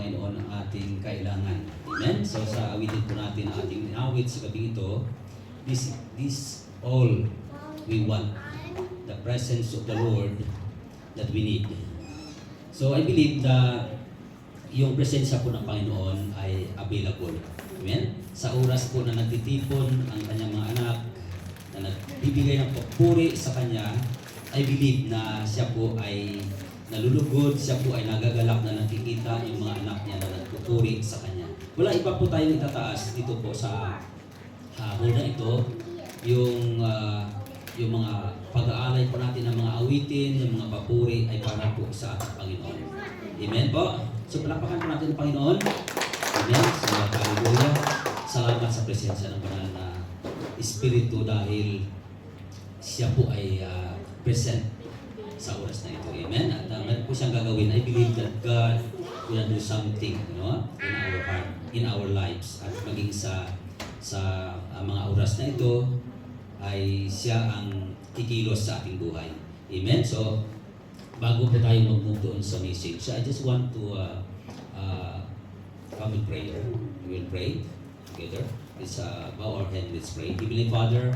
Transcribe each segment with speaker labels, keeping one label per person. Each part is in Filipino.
Speaker 1: Panginoon ang ating kailangan. Amen? So sa awitin po natin ang ating awit sa gabi ito, this all we want, the presence of the Lord that we need. So I believe na yung presensya po ng Panginoon ay available. Amen? Sa oras po na nagtitipon ang kanyang mga anak, na nagbibigay ng papuri sa Kanya, I believe na siya po ay nalulugod, siya po ay nagagalak na nakikita yung mga anak niya na nagpupuri sa Kanya. Wala iba po tayong itataas dito po sa hall na ito, yung mga pag-aalay po natin ng mga awitin, yung mga papuri ay para po sa ating Panginoon. Amen po? So palapakan po natin ang Panginoon. Amen? So hallelujah. Salamat sa presensya ng banal na Espiritu dahil siya po ay present sa oras na ito. Amen? At meron po siyang gagawin. I believe that God will do something, in our heart, in our lives. At maging sa mga oras na ito ay siya ang kikilos sa ating buhay. Amen? So, bago po tayo mag-move doon sa message, I just want to come in prayer. We will pray together. Let's bow our head, let's pray. Heavenly Father,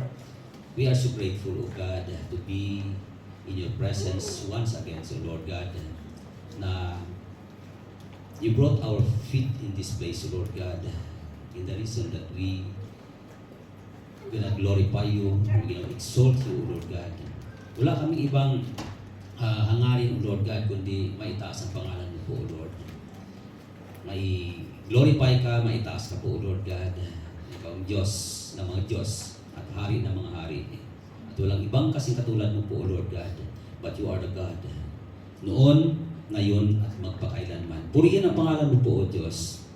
Speaker 1: we are so grateful, O God, to be in your presence once again, so Lord God, na you brought our feet in this place, Lord God, in the reason that we gonna glorify you, we're gonna exalt you, Lord God. Wala kaming ibang hangarin, Lord God, kundi maitaas ang pangalan mo po, Lord. May glorify ka, maitaas ka po, Lord God. Ikaw ang Diyos ng mga Diyos at Hari ng mga Hari. At walang ibang kasing katulad mo po, Lord God. But you are the God. Noon, ngayon, at magpakailanman. Purihin ang pangalan mo po, O Diyos.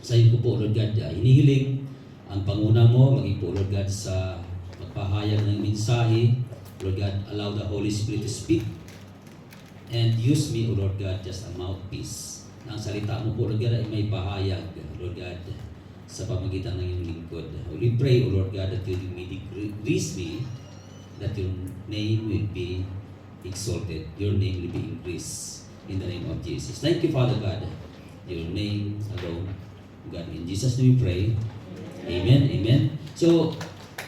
Speaker 1: Sa iyo po, Lord God, hinihiling ang panguna mo, maging po, Lord God, sa magpahayag ng mensahe. Lord God, allow the Holy Spirit to speak and use me, O Lord God, just a mouthpiece. Na ang salita mo po, Lord God, ay may pahayag, Lord God, sa pamagitan ng iyong lingkod. We pray, O Lord God, that you may decrease me, that your name will be exalted, your name will be increased in the name of Jesus. Thank you, Father God. Your name alone, God. In Jesus' name we pray. Amen, amen. So,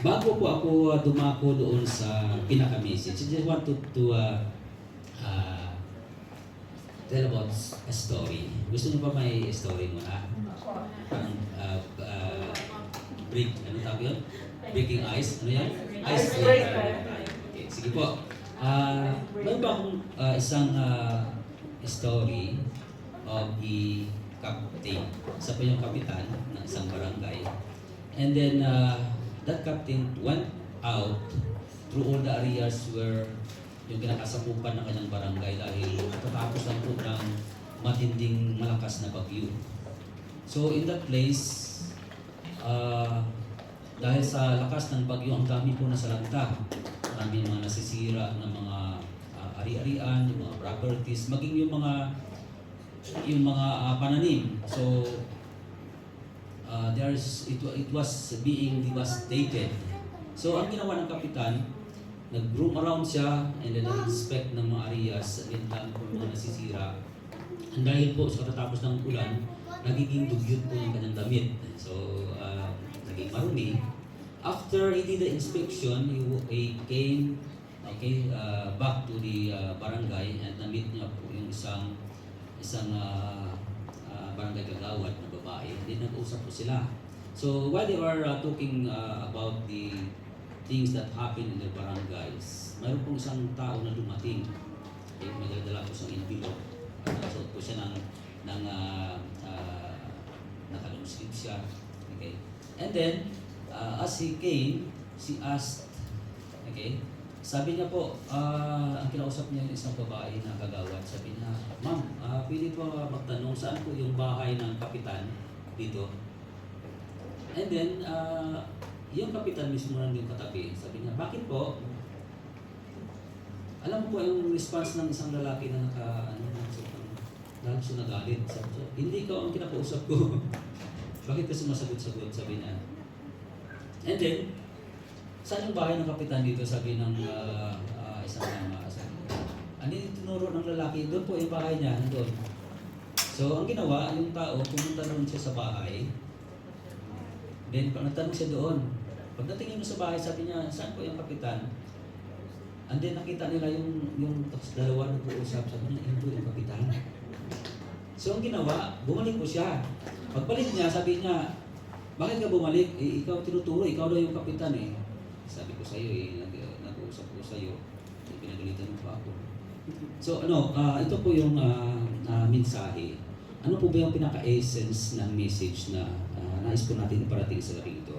Speaker 1: bago po ako dumako doon sa pinaka-message, I just want to tell about a story. Gusto niyo ba may story muna? Parang ano tawag yun? Breaking ice? Ano yan? Ice breaker. Okay, sige po. Meron ba akong isang story of the captain? Isa pa yung kapitan ng isang barangay. And then, that captain went out through all the areas where yung kinakasakupan ng kanyang barangay dahil tatapos lang po ng matinding malakas na bagyo. So in that place, dahil sa lakas ng bagyo, ang dami po nasalanta. Marami mga nasisira ng mga ari-arian, yung mga properties, maging yung mga pananim. So it was being devastated. So ang ginawa ng kapitan, nag-roam around siya and then nag-inspect ng mga areas and lang po mga nasisira. And dahil po sa katatapos ng ulan, nagiging dugyot po yung kanyang damit. So, naging marumi. After he did the inspection, he came back to the barangay and na-meet niya po yung isang barangay kagawad na babae. And then nag-usap po sila. So, while they were talking about the things that happen in the barangays, mayroon pong isang tao na dumating. Okay, may dala po siyang envelope. Nagsuot po siya ng naka-long sleeve siya. Okay. And then, as he came, she asked, okay, sabi niya po, ang kinausap niya yung isang babae na kagawad, sabi niya, "Ma'am, pwede po magtanong saan po yung bahay ng kapitan dito?" And then, yung kapitan mismo lang yung katabi. Sabi niya, "Bakit po?" Alam mo po yung response ng isang lalaki na dahil siya nagalit. Sabi niya, "Hindi ka ang kinakausap ko." "Bakit ka sumasagot-sagot?" Sabi niya. And then, "Saan yung bahay ng kapitan dito?" Sabi ng isang mama. Ano yung tinuro ng lalaki? "Doon po yung bahay niya, doon." So, ang ginawa, yung tao, pumunta doon siya sa bahay. Then, nagtanong siya doon. Pagdating niya sa bahay, sabi niya, saan po yung kapitan? And then, nakita nila yung dalawa nag-uusap. Sabi niya, yun po yung kapitan. So, ang ginawa, bumalik po siya. Pagbalik niya, sabi niya, bakit ka bumalik? Eh, ikaw tinuturo, ikaw daw yung kapitan eh. Sabi ko sa'yo eh, nag-uusap ko sa'yo. Pinagalitan mo pa ako. So ito po yung mensahe. Ano po ba yung pinaka-essence ng message na nais po natin iparating sa gabi ito?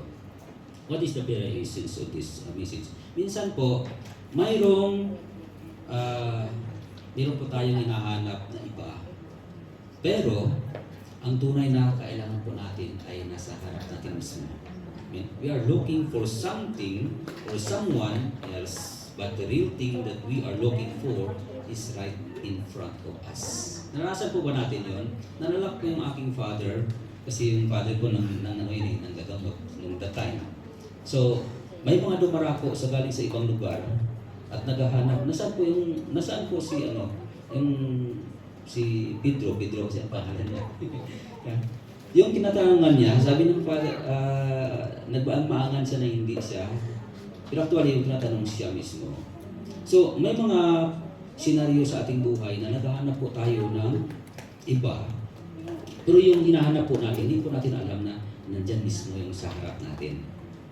Speaker 1: What is the very essence of this message? Minsan po, mayroon po tayong hinahanap na iba. Pero, ang tunay na kailangan po natin ay nasa harap natin mismo. We are looking for something or someone else, but the real thing that we are looking for is right in front of us. Naranasan po ba natin yon? Nanalak po yung aking father, kasi yung father ko nanggagamot nung that time. So, may mga dumarako sa galing sa ibang lugar at naghahanap. Nasaan po si Pedro kasi ang pangalan niya. Yung kinatanungan niya, sabi ng father, nagbaang-maangan siya na hindi siya. Pero actually, yung tinatanong siya mismo. So, may mga senaryo sa ating buhay na naghahanap po tayo ng iba. Pero yung hinahanap po natin, hindi po natin alam na nandyan mismo yung sa harap natin.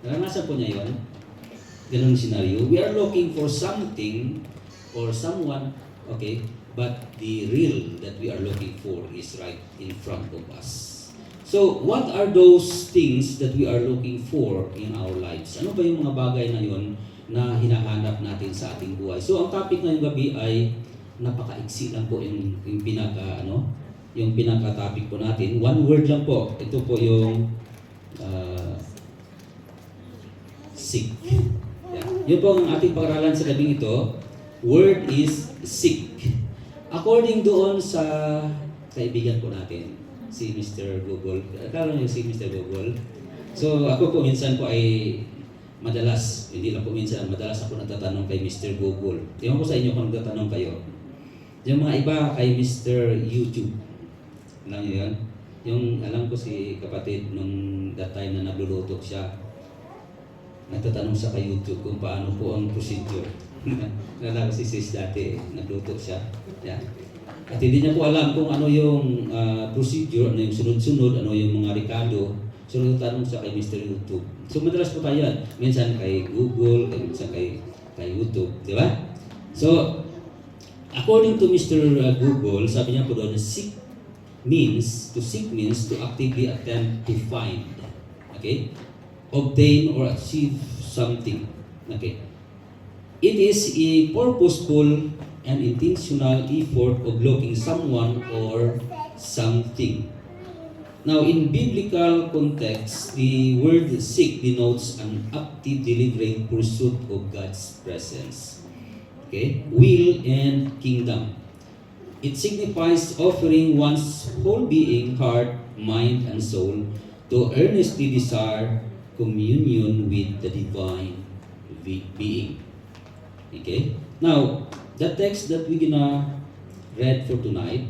Speaker 1: Naranasan po niya yun? Ganun senaryo. We are looking for something or someone, okay, but the real that we are looking for is right in front of us. So, what are those things that we are looking for in our lives? Ano ba yung mga bagay na yun na hinahanap natin sa ating buhay? So, ang topic ngayong gabi ay napaka-iksi lang po yung pinaka-topic po natin. One word lang po. Ito po yung sick. Yeah. Yun po ang ating pag-aralan sa gabing ito. Word is sick. According doon sa kaibigan po natin, si Mr. Google. Akala niyo si Mr. Google? So, ako po minsan po ay madalas ako nagtatanong kay Mr. Google. Ewan ko sa inyo kung nagtatanong kayo. Yung mga iba kay Mr. YouTube. Alam niyo yun? Yung alam ko si kapatid nung that time na nagluluto siya, nagtatanong siya kay YouTube kung paano po ang procedure. Nalala ko si sis dati, nagluto siya. Yeah. At hindi niya po alam kung ano yung procedure, ano yung sunod-sunod, ano yung mga rekado. So, nagtatanong siya kay Mr. YouTube. So, madalas po tayo yan. Minsan kay Google, minsan kay YouTube. Di ba? So, according to Mr. Google, sabi niya po doon, seek means to actively attempt to find. Okay? Obtain or achieve something. Okay? It is a purposeful and intentional effort of looking someone or something. Now, in biblical context, the word seek denotes an active, deliberate pursuit of God's presence, okay, will and kingdom. It signifies offering one's whole being, heart, mind, and soul to earnestly desire communion with the divine being. Okay? Now, the text that we're gonna read for tonight,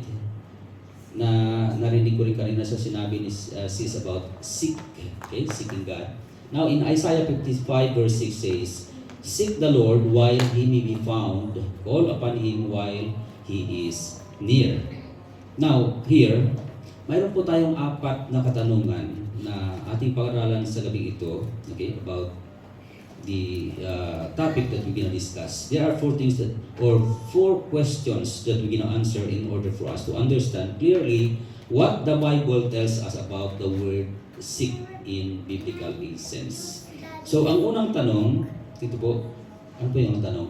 Speaker 1: na narinig ko rin kanina sa sinabi ni sis about seek, okay, seeking God. Now, in Isaiah 55 verse 6 says, seek the Lord while He may be found, call upon Him while He is near. Now, here, mayroon po tayong 4 na katanungan na ating pag-aralan sa gabi ito, okay, about the topic that we're going to discuss. There are 4 questions that we're going to answer in order for us to understand clearly what the Bible tells us about the word seek in biblical sense. So, ang unang tanong, dito po, ano po yung tanong?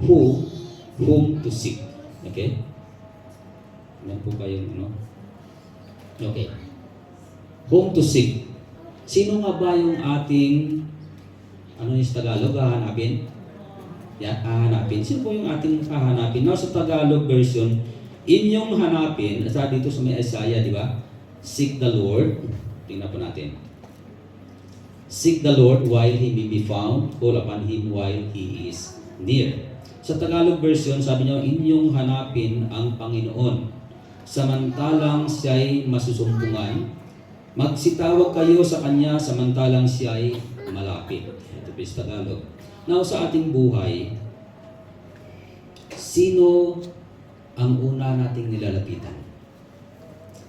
Speaker 1: Whom to seek? Okay? Ano po ba yung ano? Okay. Whom to seek? Sino nga ba yung ating ano yung Tagalog, hahanapin? Yeah, hahanapin. Sino po yung ating hahanapin? Now, sa Tagalog version, inyong hanapin, sabi dito sa may Isaiah, di ba? Seek the Lord. Tingnan po natin. Seek the Lord while He may be found. Call upon Him while He is near. Sa Tagalog version, sabi niyo, inyong hanapin ang Panginoon. samantalang siya'y masusumpungan. Magsitawag kayo sa Kanya samantalang siya'y malapit. Ito po sa Tagalog. Now, sa ating buhay, sino ang una nating nilalapitan?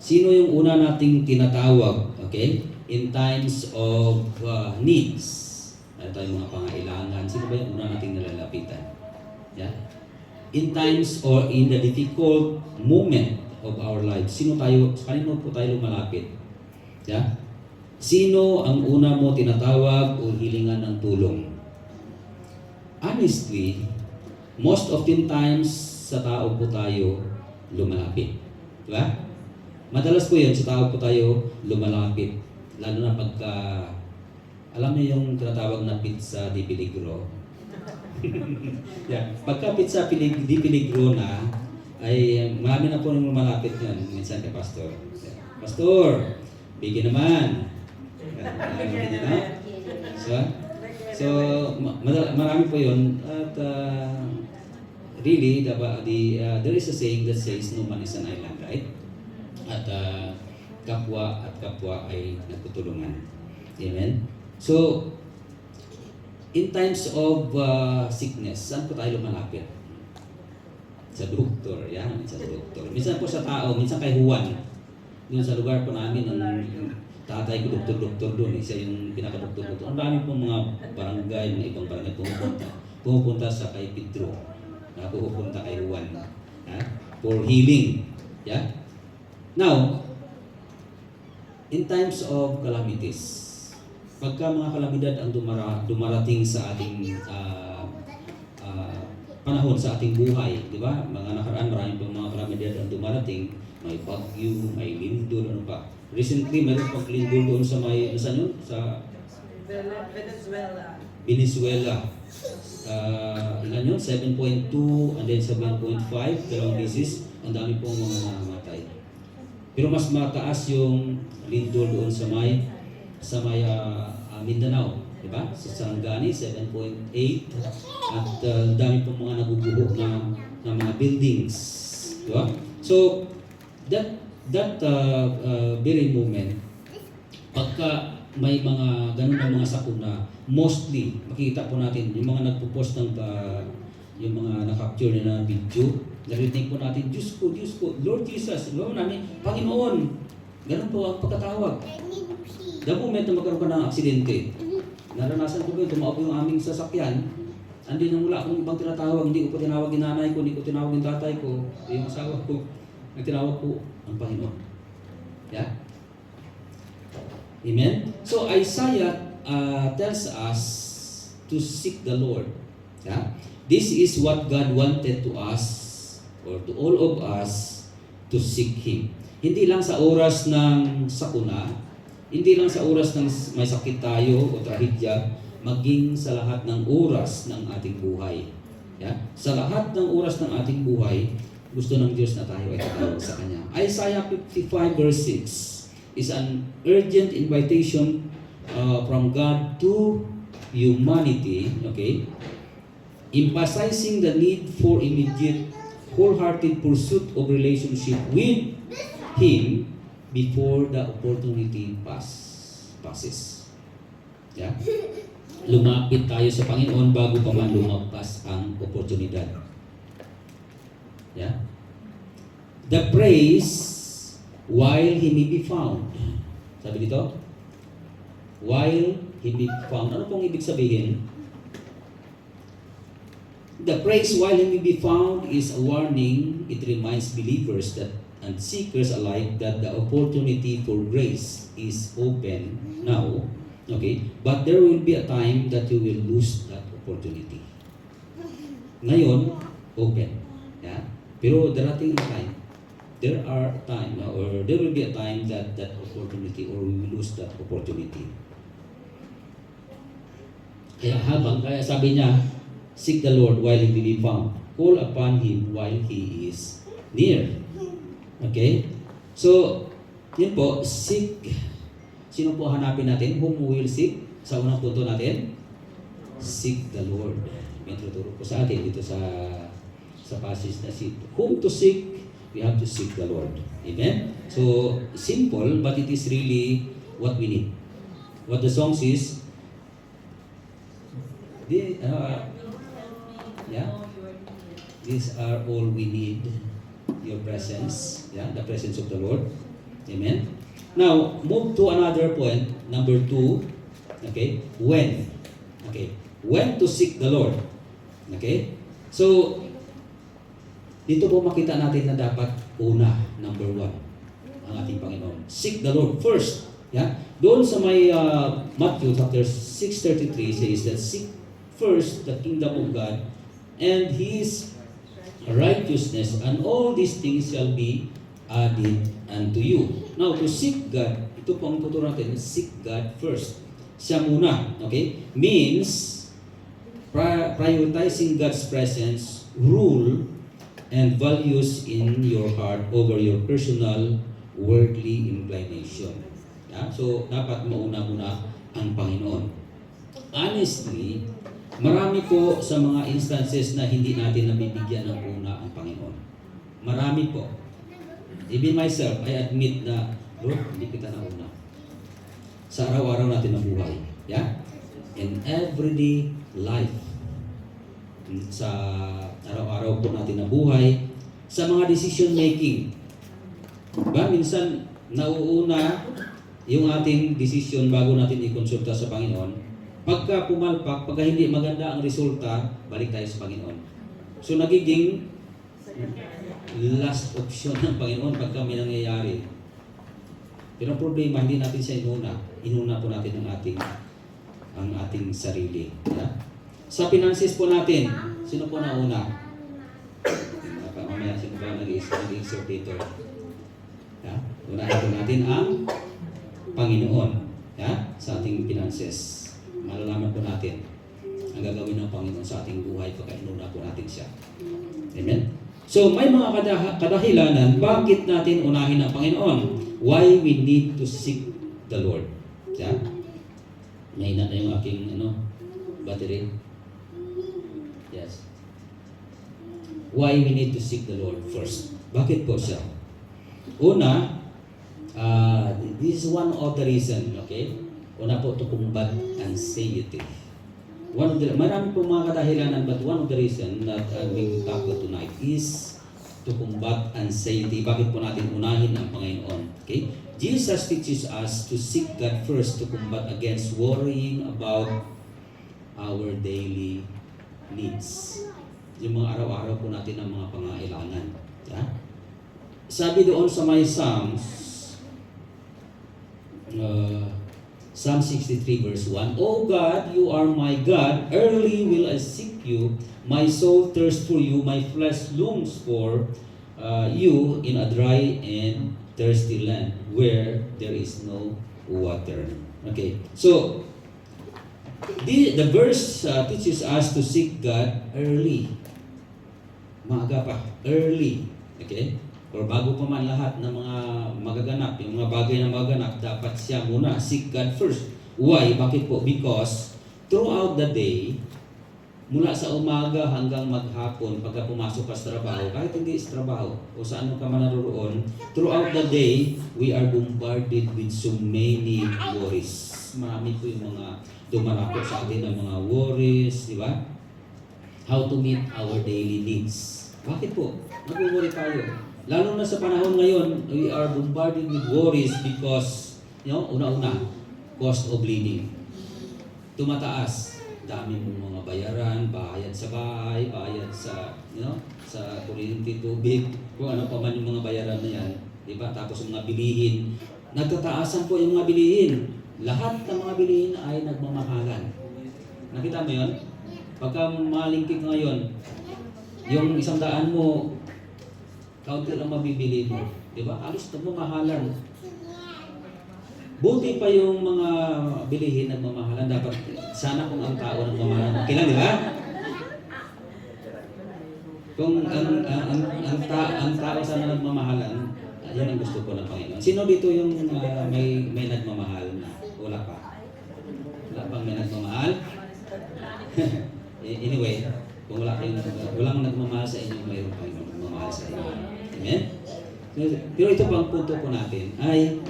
Speaker 1: Sino yung una nating tinatawag, okay? In times of needs. Ano tayong mga pangailangan, sino ba yung una nating nilalapitan? Yeah? In times or in the difficult moment of our lives, kanino po tayo lumalapit? Yeah? Sino ang una mo tinatawag o hilingan ng tulong? Honestly, most often times sa tao po tayo lumalapit. Diba? Madalas po yun, sa tao po tayo lumalapit. Lalo na pagka, alam niyo yung tinatawag na pizza di peligro. Yeah. Pagka pizza di peligro na, ay marami na po nang lumalapit yun. Minsan kay Pastor. Pastor, bigyan naman. So marami po yun. At really, there is a saying that says, no man is an island, right? At kapwa ay nagtutulungan. Amen? So, in times of sickness, saan po tayo lumalapit? Sa doktor, yan, sa doktor. Minsan po sa tao, minsan kay Juan. Doon sa lugar po namin, ang tatay ko, doktor doon, siya yung pinaka-doktor. Ang dami po mga barangay, mga ibang barangay pumupunta sa kay Pedro, na pupunta kay Juan, for healing. Yeah? Now, in times of calamities, pagka mga kalamidad ang dumarating sa ating panahon sa ating buhay, di ba? Mga nakaraan, marami pang mga kalamidad ang dumarating, may bagyo, may lindol, ano pa. Recently, mayroon pang lindol doon sa saan yun? Sa Venezuela. Ilan yun? 7.2 and then 7.5, dalawang cases. Ang dami pong mga namatay. Pero mas mataas yung lindol doon sa may Mindanao, di ba? Sa Sarangani, 7.8 at dami pong mga naguguho na mga buildings, di ba? So that very moment, pagka may mga ganun na mga sakuna, mostly makikita po natin yung mga nagpo-post ng yung mga na-capture na video, narinig po natin, Diyos ko, Lord Jesus, Lord namin, Panginoon. Ganun po ang pagkatawag. The moment na magkaroon ka ng aksidente, naranasan ko ba tumaob yung aming sasakyan, andi nang wala akong ibang tinatawag, hindi ko po tinawag yung nanay ko, hindi ko tinawag yung tatay ko, yung asawa ko, nagtinawag ko ang Panginoon. Yeah? Amen? So Isaiah tells us to seek the Lord. Yeah? This is what God wanted to us, or to all of us, to seek Him. Hindi lang sa oras ng sakuna, hindi lang sa oras ng may sakit tayo o trahedya, maging sa lahat ng oras ng ating buhay. Yeah? Sa lahat ng oras ng ating buhay, gusto ng Diyos na tayo ay tatawag sa Kanya. Isaiah 55 verse 6 is an urgent invitation from God to humanity, okay? Emphasizing the need for immediate, wholehearted pursuit of relationship with Him before the opportunity passes. Yeah? Lumapit tayo sa Panginoon bago pa man lumagpas ang oportunidad. Yeah? The praise while He may be found. Sabi dito, while He may be found. Ano pong ibig sabihin? The praise while He may be found is a warning. It reminds believers that and seekers alike that the opportunity for grace is open now, okay? But there will be a time that you will lose that opportunity. Ngayon, open. Yeah? Pero darating na time. There will be a time that opportunity, or we will lose that opportunity. Kaya sabi niya, seek the Lord while He may be found. Call upon Him while He is near. Okay? So, yun po, seek. Sino po hanapin natin? Whom we will seek? Sa unang punto natin, seek the Lord. May tuturo po sa atin dito sa passage na seek. Whom to seek? We have to seek the Lord. Amen? So, simple, but it is really what we need. What the song says, yeah, these are all we need. Your presence, yeah, the presence of the Lord. Amen? Now, move to another point, number 2. Okay? When. Okay? When to seek the Lord. Okay? So, dito po makita natin na dapat una, number 1, ang ating Panginoon. Seek the Lord first. Yeah? Doon sa may Matthew chapter 6:33 says that seek first the kingdom of God and His righteousness, and all these things shall be added unto you. Now, to seek God, ito po ang tuturo natin, seek God first. Siya muna, okay? Means, prioritizing God's presence, rule, and values in your heart over your personal worldly inclination. Yeah? So, dapat mauna muna ang Panginoon. Honestly, marami po sa mga instances na hindi natin nabibigyan ng una ang Panginoon. Marami po. Even myself, I admit na, Lord, hindi kita na una. Sa araw-araw natin na buhay. Yeah? In everyday life. Sa araw-araw po natin na buhay. Sa mga decision making. Ba, minsan, nauuna yung ating decision bago natin ikonsulta sa Panginoon. Pagka pumalpak, pagka hindi maganda ang resulta, balik tayo sa Panginoon. So nagiging last option ng Panginoon pagka may nangyayari. Pero ang problema, hindi natin siya inuna. Inuna po natin ang ating sarili. Yeah? Sa finances po natin, sino po nauna? Mamaya sino ba nag-insert dito? Yeah? Unahin po natin ang Panginoon. Yeah? Sa ating finances. Malalaman po natin ang gagawin ng Panginoon sa ating buhay pagka inuna po natin siya. Amen? So, may mga kadahilanan bakit natin unahin ang Panginoon. Why we need to seek the Lord. Yeah? Mahina na yung aking battery. Yes. Why we need to seek the Lord first. Bakit po siya? Una, this is one of the reason, okay? Una po, to combat anxiety. Marami po mga kadahilanan, but one of the reason that we talk tonight is to combat anxiety. Bakit po natin unahin ang Panginoon? Okay? Jesus teaches us to seek God first to combat against worrying about our daily needs. Yung mga araw-araw po natin ang mga pangailangan. Yeah? Sabi doon sa may Psalm 63 verse 1, O God, you are my God, early will I seek you, my soul thirsts for you, my flesh longs for you in a dry and thirsty land where there is no water. Okay, so the verse teaches us to seek God early. Maaga pa, early. Okay? Or bago pa man lahat ng mga magaganap, yung mga bagay na magaganap, dapat siya muna, seek God first. Why? Bakit po? Because throughout the day, mula sa umaga hanggang maghapon, pagka pumasok ka sa trabaho, kahit hindi sa trabaho, o saan ka man naroon, throughout the day, we are bombarded with so many worries. Marami po yung mga dumarako sa atin ng mga worries, di ba? How to meet our daily needs. Bakit po? Nag-worry tayo. Lalo na sa panahon ngayon, we are bombarded with worries because, una-una, cost of living. Tumataas. Dami mong mga bayaran, bayad sa bahay, bayad sa, sa kuryente, tubig, kung ano pa man yung mga bayaran na yan. Diba? Tapos yung mga bilihin. Nagtataasan po yung mga bilihin. Lahat ng mga bilihin ay nagmamahalan. Nakita mo yun? Pagka malingkik ngayon, yung 100 mo, kaunti lang mabibili mo. Diba? Alos nagmamahalan. Buti pa yung mga bilihin nagmamahalan. Dapat sana kung ang tao nagmamahalan. Kailan, di ba? Kung ang tao sana nagmamahalan, yan ang gusto ko ng Panginoon. Sino dito yung may nagmamahal na? Wala pa. Wala pang may nagmamahal? Anyway, kung walang nagmamahal sa inyo, mayroon pa yung nagmamahal sa inyo. Amen? Pero ito pa ang punto po natin ay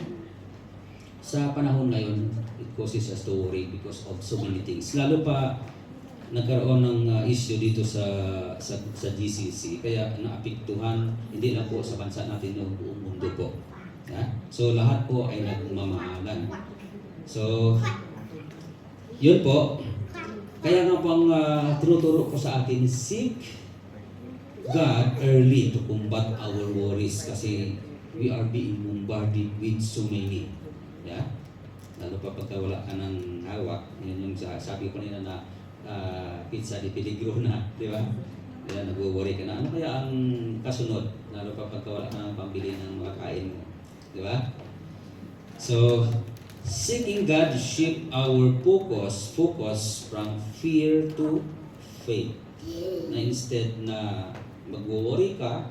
Speaker 1: sa panahon ngayon, it causes us to worry because of so many things. Lalo pa nagkaroon ng issue dito sa GCC, kaya naapektuhan hindi lang po sa bansa natin, yung buong mundo po. So lahat po ay nagmamahalan. So yun po, kaya nga pang tinuturo ko sa atin, seek God early to combat our worries kasi we are being bombarded with so many. Lalo pa pagka wala ka ng hawak, yun yung sabi ko nila na pizza di peligro na, di ba? Kaya nag-worry ka na, ano kaya ang kasunod? Lalo pa pagka wala ka ng pambili ng makakain mo, di ba? So, seeking God to shift our focus from fear to faith. Na instead na mag-worry ka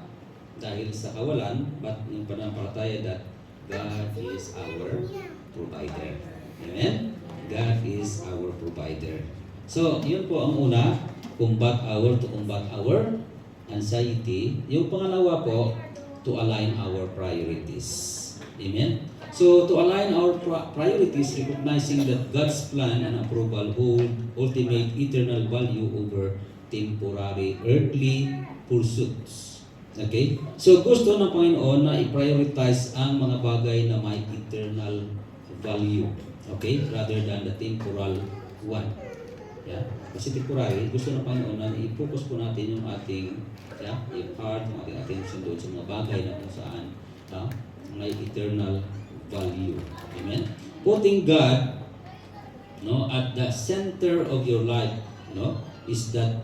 Speaker 1: dahil sa kawalan, but yung panampalataya that God is our provider. Amen? God is our provider. So, yun po ang una, combat our anxiety. Yung pangalawa po, to align our priorities. Amen? So, to align our priorities, recognizing that God's plan and approval hold ultimate eternal value over temporary earthly pursuits. Okay? So, gusto ng Panginoon na i-prioritize ang mga bagay na may eternal value. Okay? Rather than the temporal one. Kasi temporary, gusto ng Panginoon na i-focus po natin yung ating yung heart, yung ating attention doon sa mga bagay na kung saan may eternal value. Amen? Putting God at the center of your life is that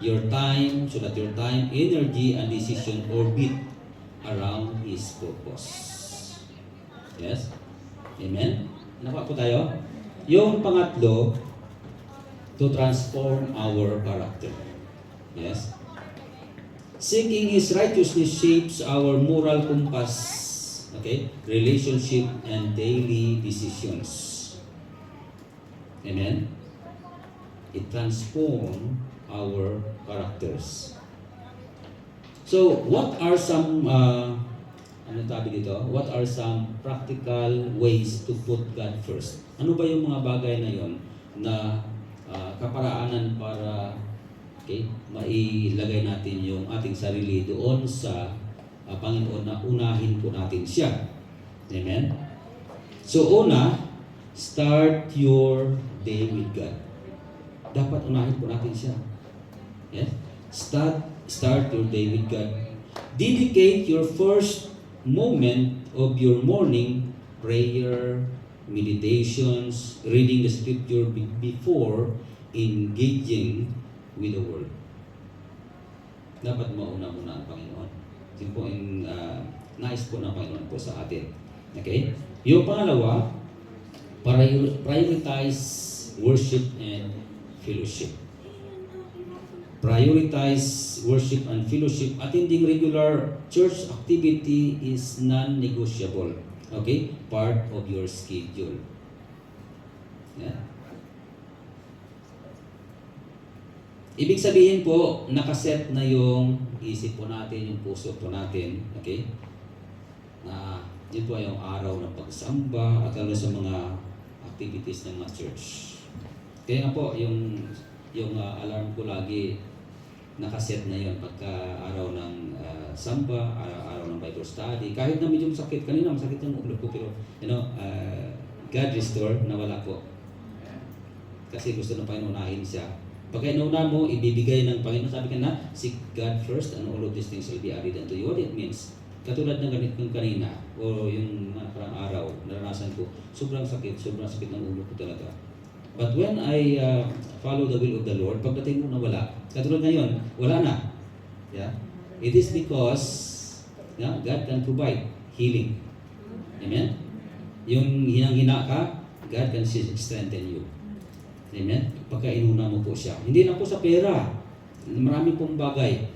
Speaker 1: your time, so that your time, energy, and decision orbit around His purpose. Yes? Amen? Nakuha po tayo? Yung pangatlo, to transform our character. Yes? Seeking His righteousness shapes our moral compass, okay, relationship, and daily decisions. Amen? It transforms our characters. So, what are some, what are some practical ways to put God first? Ano ba yung mga bagay na yon na kaparaanan para mailagay natin yung ating sarili doon sa Panginoon na unahin po natin siya. Amen? So una, start your day with God. Dapat unahin po natin siya. Yes? Start your day with God. Dedicate your first moment of your morning prayer, meditations, reading the scripture before engaging with the world. Dapat mauna muna ang Panginoon. Yun po yung nais po ng Panginoon po sa atin. Okay? Yung pangalawa, prioritize worship and fellowship. Prioritize worship and fellowship. Attending regular church activity is non-negotiable. Okay? Part of your schedule. Yeah. Ibig sabihin po, nakaset na yung isip po natin, yung puso po natin. Okay? Na yun po yung araw ng pagsamba at lalo sa mga activities ng mga church. Kaya nga po, yung alarm ko lagi nakaset na yun pagka araw ng samba, araw ng Bible study. Kahit na medyo sakit, kanina masakit yung ulo ko, pero God restore, nawala po. Kasi gusto ng Panginoon unahin siya. Pagka inuuna mo, ibibigay ng Panginoon, sabi ka na, seek God first and all of these things will be added unto you. What it means? Katulad ng ganit kong kanina, o yung parang araw, naranasan ko, sobrang sakit ng ulo ko talaga. But when I follow the will of the Lord, pagdating mo nawala, katulad ngayon, wala na. Yeah? It is because God can provide healing. Amen? Yung hinang-hina ka, God can strengthen you. Amen? Pagka inuna mo po siya. Hindi lang po sa pera. Marami pong bagay.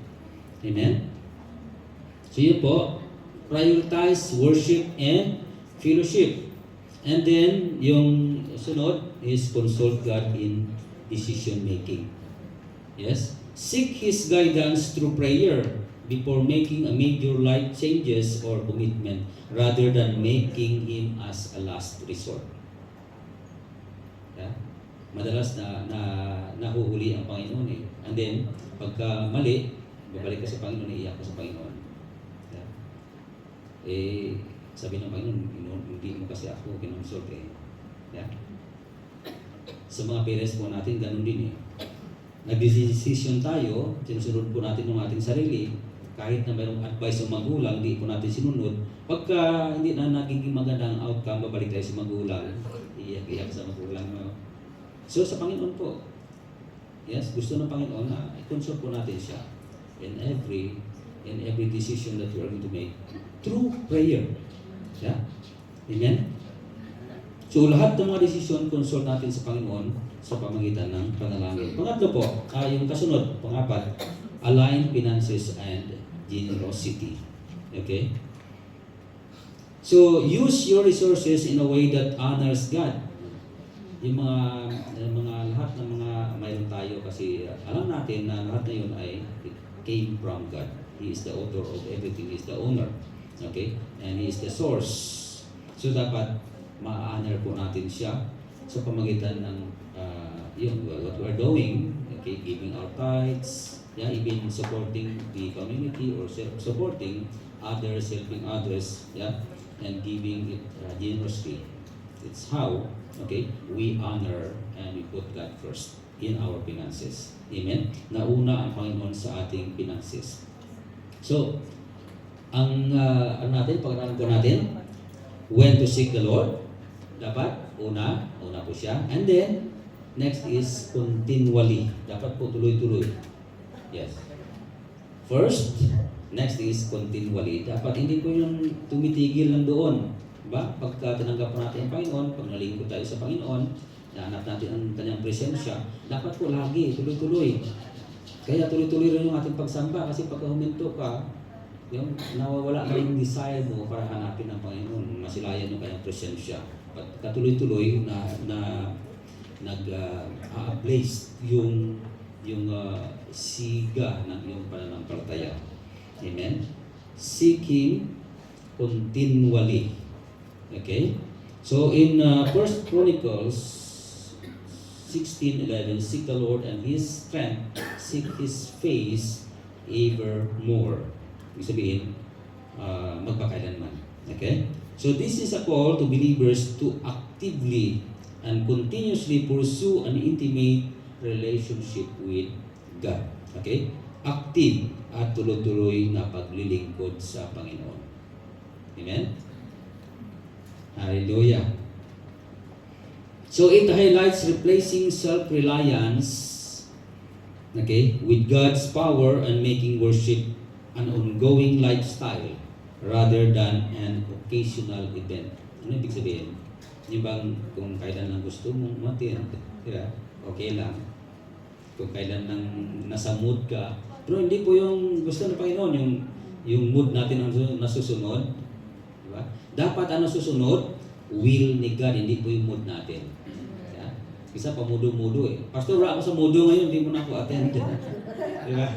Speaker 1: Amen? So yun po, prioritize worship and fellowship. And then, yung sunod is consult God in decision making. Yes? Seek His guidance through prayer, before making a major life changes or commitment rather than making Him as a last resort. Yeah? Madalas nahuhuli ang Panginoon eh. And then, pagka mali, babalik ka sa Panginoon, iiyak ka sa Panginoon. Yeah? Eh, sabi ng Panginoon, hindi mo kasi ako kinonsult eh. Yeah? Sa mga parents po natin, ganun din eh. Nag-decision tayo, sinusunod po natin ng ating sarili, kahit na mayroong advice ng magulang, hindi po natin sinunod. Pagka hindi na nagiging magandang outcome, babalik tayo sa magulang, iiyak sa magulang. No? So sa Panginoon po, yes, gusto ng Panginoon na i-consult po natin siya in every decision that we are going to make through prayer. Yeah? Amen? So lahat ng mga desisyon, consult natin sa Panginoon sa pamagitan ng panalangin. Pangatlo po, yung kasunod, pangapat, align finances and generosity. Okay? So use your resources in a way that honors God. Yung mga lahat ng mga mayroon tayo kasi alam natin na lahat na yun ay it came from God. He is the author of everything. He is the owner. Okay? And He is the source. So dapat ma-honor po natin siya sa pamagitan ng what we are doing, okay, giving our tithes, yeah, even supporting the community or supporting others, helping others, yeah, and giving it generously. It's how, okay, we honor and we put God first in our finances. Amen? Nauna ang Panginoon sa ating finances. So, ang pag-aralan po natin, when to seek the Lord. Dapat, una po siya. And then, next is continually. Dapat po tuloy-tuloy. Yes. First, next is continually. Dapat hindi po yung tumitigil lang doon. Diba? Pagka tinanggap natin ang Panginoon, pag nalingkod tayo sa Panginoon, nahanap natin ang kanyang presensya, dapat po lagi, tuloy-tuloy. Kaya tuloy-tuloy rin yung ating pagsamba kasi pagka huminto ka, yung nawawala na yung desire mo para hanapin ang Panginoon, masilayan yung kanyang presensya. Katuloy-tuloy na nag-place yung siga ng iyong pananampalataya. Amen? Seek Him continually. Okay? So in 1 Chronicles 16:11, seek the Lord and His strength, seek His face evermore. Ibig sabihin, magpakailanman. Okay? So this is a call to believers to actively and continuously pursue an intimate relationship with God. Okay? Active at tuloy-tuloy na paglilingkod sa Panginoon. Amen? Hallelujah. So it highlights replacing self-reliance, okay, with God's power and making worship an ongoing lifestyle rather than an occasional event. Ano ibig sabihin? Yung bang kung kailan lang gusto mong matin, okay lang. Kung kailan lang nasa mood ka. Pero hindi po yung gusto ng Panginoon, yung mood natin ang nasusunod. Diba? Dapat ang nasusunod, will ni God, hindi po yung mood natin. Yeah? Isa pa mudo-mudo eh. Pastor, wala ako sa mudo ngayon, hindi mo na ako attend. Diba?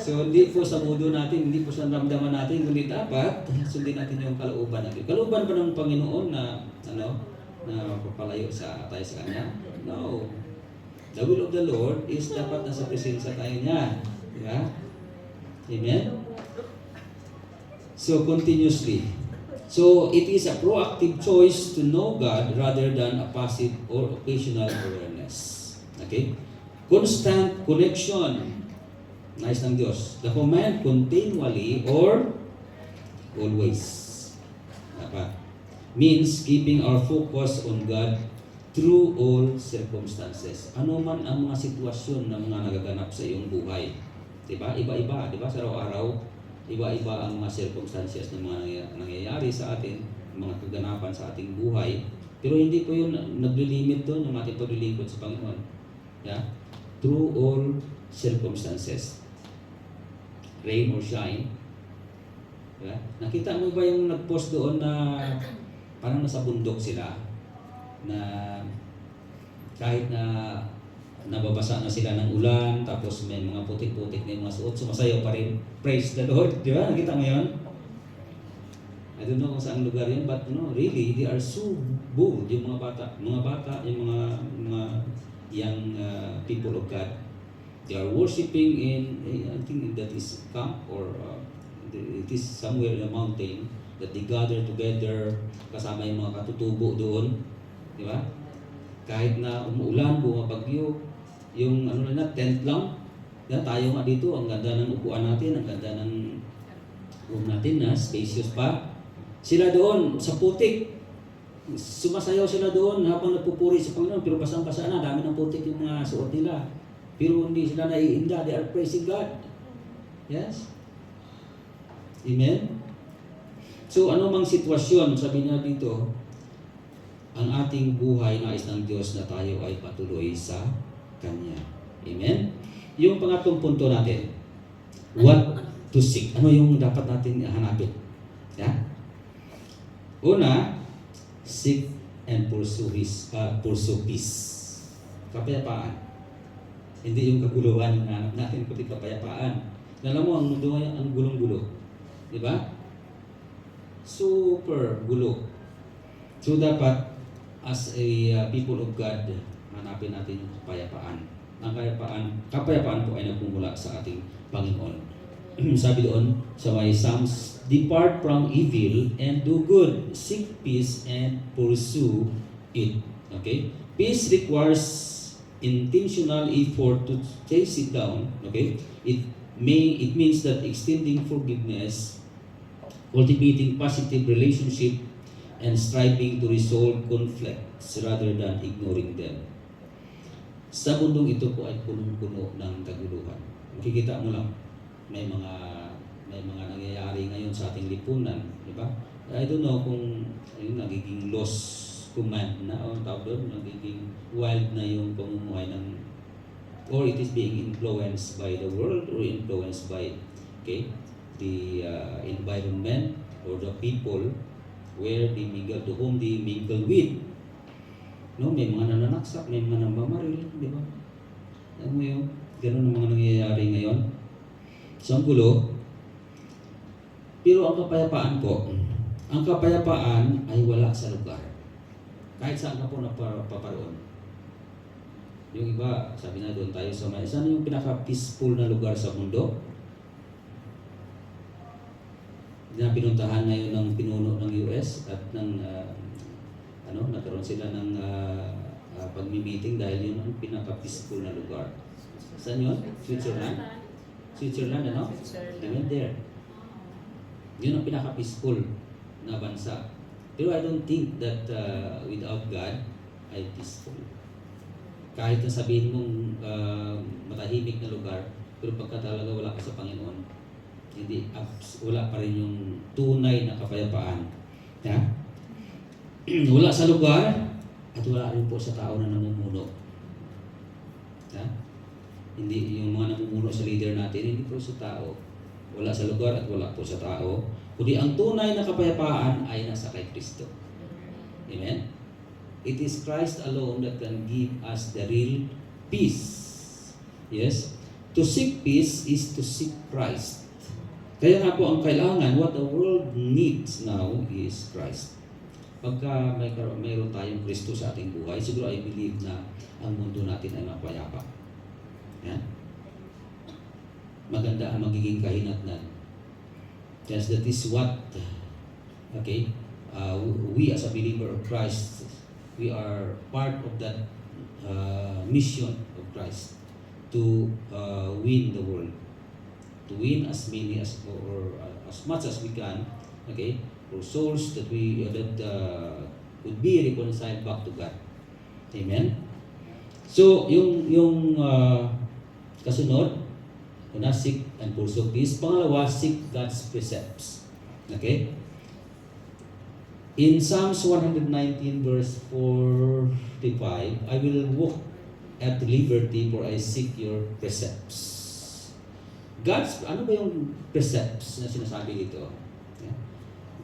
Speaker 1: So hindi po sa mudo natin, hindi po sa ramdaman natin, kundi dapat sundin natin yung kalooban natin. Kalooban ba ng Panginoon na papalayo tayo sa Kanya? No. The will of the Lord is dapat nasa presensya tayo niya. Diba? Amen? So continuously. So it is a proactive choice to know God rather than a passive or occasional awareness. Okay? Constant connection. Nais ng Diyos. The command continually or always. Dapat. Means keeping our focus on God through all circumstances. Ano man ang mga sitwasyon na mga nagaganap sa iyong buhay. Diba? Iba-iba. Diba? Sa araw-araw, iba-iba ang mga circumstances na mga nangyayari sa atin, mga kaganapan sa ating buhay. Pero hindi po yun naglilimit doon yung ating paglilingkod sa Panginoon. Yeah? Through all circumstances. Rain or shine. Yeah? Nakita mo ba yung nag-post doon na parang nasa bundok sila na kahit na nababasa na sila ng ulan, tapos may mga putik-putik na yung mga suot, sumasayaw pa rin. Praise the Lord. Di ba? Nakita mo yun? I don't know kung saan lugar yun, but really, they are so bold, yung mga bata, yung mga young people of God. They are worshiping I think that is camp or it is somewhere in a mountain that they gather together, kasama yung mga katutubo doon, di ba? Kahit na umuulan, bumabagyo, yung tent lang, tayo nga dito, ang ganda ng upuan natin, ang ganda ng room natin na spacious pa. Sila doon sa putik, sumasayaw sila doon habang nagpupuri sa Panginoon, pero basang-basa na, dami ng putik yung mga suot nila. Pero hindi sila naiinda, they are praising God. Yes? Amen? So ano mang sitwasyon, sabi niya dito, ang ating buhay nais ng Diyos na tayo ay patuloy sa Kanya. Amen? Yung pangatlong punto natin, what to seek. Ano yung dapat natin hanapin? Yeah? Una, seek and pursue peace. Kapayapaan. Hindi yung kaguluhan yung hanap natin, kundi kapayapaan. Alam mo, ang mundo ngayon, ang gulong-gulo. Di ba? Super gulo. So dapat, as a people of God, hanapin natin yung kapayapaan. Ang kapayapaan po ay nagmumula sa ating Panginoon. Sabi doon sa may Psalms, depart from evil and do good, seek peace and pursue it. Okay? Peace requires intentional effort to chase it down. Okay? It means that extending forgiveness, cultivating positive relationship, and striving to resolve conflicts rather than ignoring them. Sa mundong ito po ay punong-puno ng kaguluhan. Makikita mo lang, may mga nangyayari ngayon sa ating lipunan, di ba? I don't know kung nagiging lost command na o tawag doon, nagiging wild na yung pamumuhay ng, or it is being influenced by the world or influenced by the environment or the people where they mingle, to whom they mingle with. No, may mga nananaksak, may mga namamaril, di ba? Alam mo yun, ganun ang mga nangyayari ngayon. So, ang gulo. Pero ang kapayapaan po, ang kapayapaan ay wala sa lugar. Kahit saan ka po napaparoon. Yung iba, sabi na doon tayo sa may, saan yung pinaka-peaceful na lugar sa mundo? Na pinuntahan ngayon ng pinuno ng US at ng nagkaroon sila ng pagmi-meeting dahil yun ang pinaka-peaceful na lugar. Saan yun? Switzerland? Switzerland, ano? I went there. Yun ang pinaka-peaceful na bansa. Pero I don't think that without God ay peaceful. Kahit na sabihin mong matahimik na lugar, pero pagka talaga wala ka sa Panginoon, wala pa rin yung tunay na kapayapaan. Yeah? Wala sa lugar at wala rin po sa tao na namumuno. Yeah? Hindi yung mga namumuno sa leader natin, hindi po sa tao. Wala sa lugar at wala po sa tao. Kundi ang tunay na kapayapaan ay nasa kay Kristo. Amen? It is Christ alone that can give us the real peace. Yes? To seek peace is to seek Christ. Kaya nga po ang kailangan, what the world needs now is Christ. Pagka mayroon tayong Kristo sa ating buhay, siguro I believe na ang mundo natin ay mapayapa. Yan. Maganda ang magiging kahinatnan. Yes, that is what, we as a believer of Christ, we are part of that mission of Christ to win the world, to win as many as or as much as we can, for souls that could be reconciled back to God. Amen. So yung kasunod, una, seek and pursue peace. Pangalawa, seek God's precepts. Okay? In Psalms 119 verse 45, I will walk at liberty for I seek your precepts. Ano ba yung precepts na sinasabi dito? Yeah.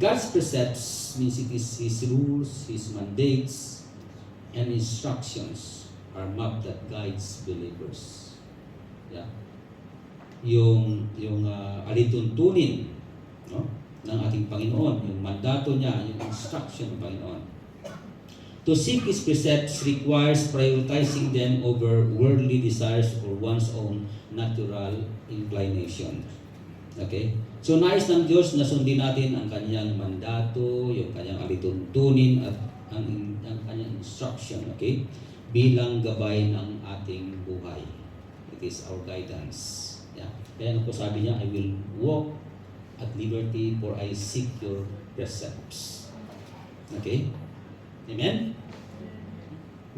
Speaker 1: God's precepts means it is His rules, His mandates, and instructions our map that guides believers. Yeah. Yung alituntunin, no, ng ating Panginoon, yung mandato niya, yung instruction ng Panginoon. To seek His precepts requires prioritizing them over worldly desires or one's own natural inclination. Okay? So nais ng Diyos na sundin natin ang kanyang mandato, yung kanyang alituntunin at ang kanyang instruction, okay? Bilang gabay ng ating buhay. It is our guidance. Yeah. Kaya po sabi niya, I will walk at liberty for I seek your precepts. Okay? Amen?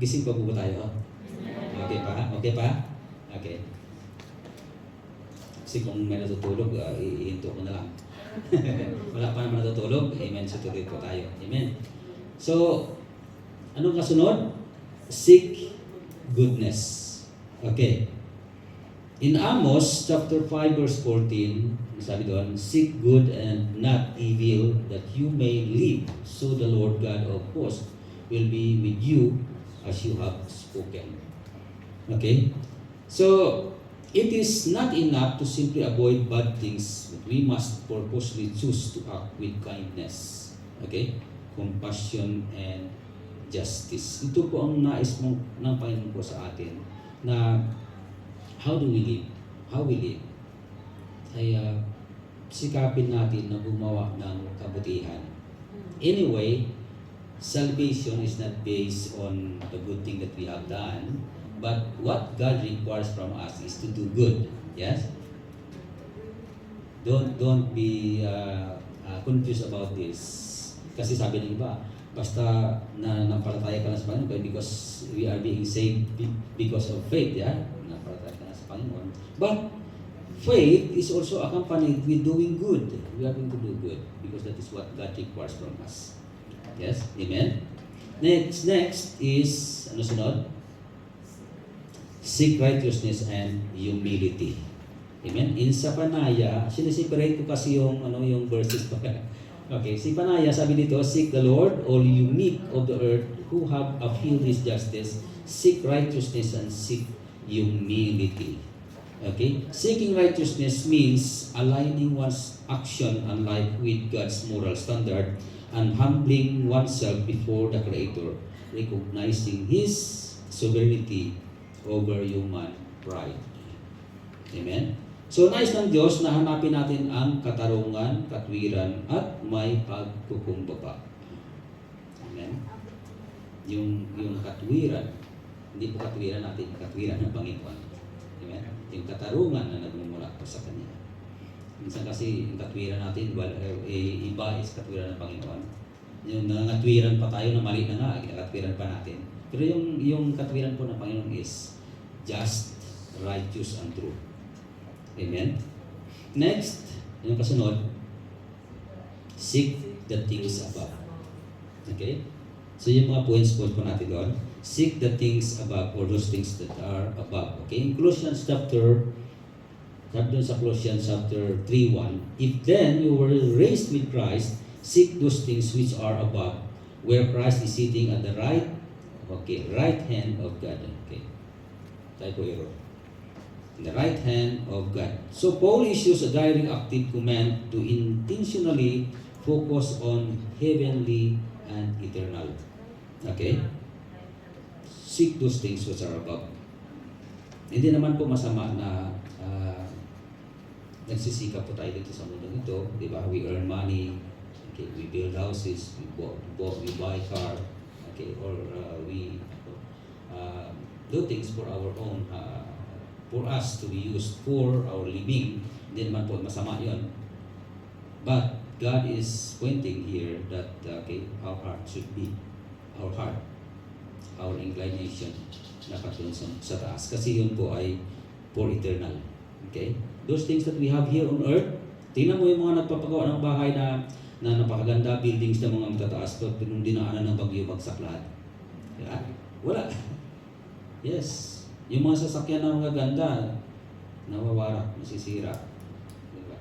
Speaker 1: Gising pa po ba tayo? Okay pa? Okay pa? Okay. Kasi kung may natutulog, ihinto ko na lang. Wala pa naman natutulog, amen, so tuloy po tayo. Amen. So, anong kasunod? Seek goodness. Okay. In Amos chapter 5 verse 14, sabi doon, seek good and not evil, that you may live. So the Lord God of hosts will be with you as you have spoken. Okay? So, it is not enough to simply avoid bad things, but we must purposely choose to act with kindness. Okay? Compassion and justice. Ito po ang nais ng Panginoon po sa atin na how do we live? How we live? Ay sikapin natin na gumawa ng kabutihan. Anyway, salvation is not based on the good thing that we have done, but what God requires from us is to do good. Yes? Don't be confused about this. Kasi sabi ng iba, basta na nampalataya ka na sa Panginoon because we are being saved because of faith, yeah? Nampalataya ka na sa Panginoon. But faith is also accompanied with doing good. We are going to do good because that is what God requires from us. Yes? Amen? Next is, ano sunod? Seek righteousness and humility. Amen? In Sapanaya, sineseparate ko kasi yung verses pa. Okay, si Panaya, sabi dito, seek the Lord, all you meek of the earth who have upheld His justice, seek righteousness and seek humility. Okay? Seeking righteousness means aligning one's action and life with God's moral standard and humbling oneself before the Creator, recognizing His sovereignty over human pride. Amen? So, nais ng Diyos na hanapin natin ang katarungan, katwiran, at may pagkukumbaba. Amen? Yung katwiran, hindi po katwiran natin, katwiran ng Panginoon. Amen? Yung katarungan na nagmumula po sa Kanya. Minsan kasi yung katwiran natin, iba is katwiran ng Panginoon. Yung nangatwiran pa tayo na mali na nga, kinakatwiran pa natin. Pero yung katwiran po ng Panginoon is just, righteous, and true. Amen? Next, yung kasunod, seek the things above. Okay? So yung mga points po natin doon, seek the things above or those things that are above. Okay? In Colossians chapter 3:1, if then you were raised with Christ, seek those things which are above, where Christ is sitting at the right hand of God. Okay? Typo error. The right hand of God. So Paul issues a direct active command to intentionally focus on heavenly and eternal. Okay? Seek those things which are above. Hindi naman po masama na nagsisikap po tayo dito sa mundo ito. Di ba? We earn money. Okay? We build houses. We buy car. Okay? Or we do things for our own for us to be used for our living. Hindi naman po masama yun. But God is pointing here that our heart should be, our inclination nakatulong sa taas. Kasi yun po ay for eternal. Okay? Those things that we have here on earth, tingnan mo yung mga nagpapagawa ng bahay na napakaganda, buildings na mga matataas, pero nung dinaanan ng bagyo, bagsak lahat. Yeah? Wala. Yes. Yung mga sasakyan na mga ganda, nawawarak, nasisira. Diba?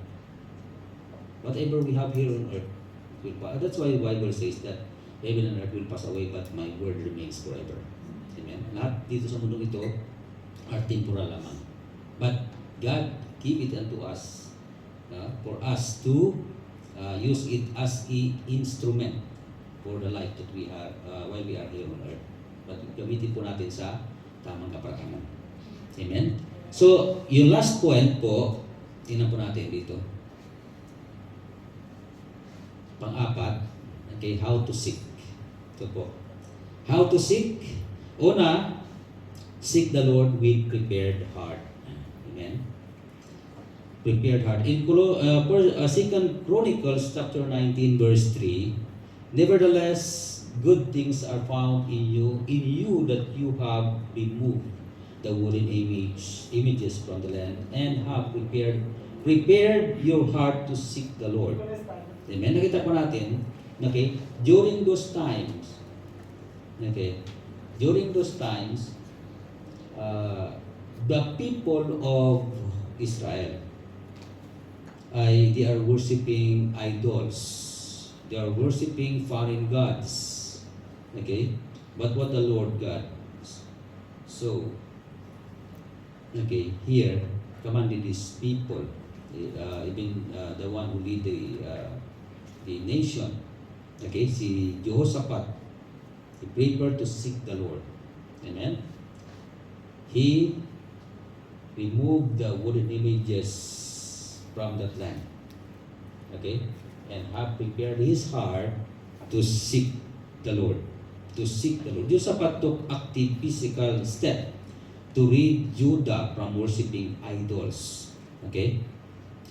Speaker 1: Whatever we have here on earth will pass. That's why the Bible says that heaven and earth will pass away, but my word remains forever. Amen? Amen? Lahat dito sa mundong ito are temporal lamang. But God give it unto us for us to use it as a instrument for the life that we are while we are here on earth. But gamitin po natin sa tamang kaparatangan. Amen? So, yung last point po, tingnan po natin dito. Pang-apat, okay, how to seek. Ito po. How to seek? Una, seek the Lord with prepared heart. Amen? Prepared heart. In 2 Chronicles chapter 19 verse 3, nevertheless, good things are found in you that you have removed the wooden images from the land and have prepared your heart to seek the Lord. Amen. Nakita po natin, okay, during those times, the people of Israel, they are worshiping idols. They are worshiping foreign gods. Okay? But what the Lord God, so, okay, here, commanded His people, even the one who lead the nation, okay, si Jehoshaphat, he prepared to seek the Lord. Amen? He removed the wooden images from that land. Okay? And have prepared his heart to seek the Lord. To seek the Lord. Jehoshaphat took active physical step to rid Judah from worshiping idols. Okay?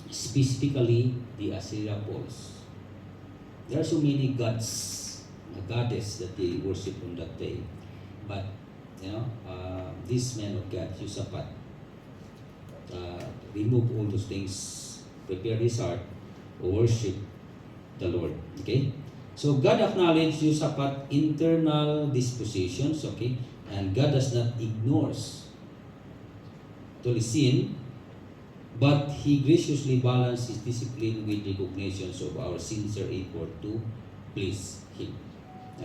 Speaker 1: Specifically, the Assyria poles. There are so many gods, goddess that they worship on that day. But, this man of God, Jehoshaphat, remove all those things, prepare his heart to worship the Lord. Okay? So God acknowledges Jehoshaphat's internal dispositions, okay? And God does not ignore sin, but He graciously balances discipline with recognitions of our sincere effort to please Him.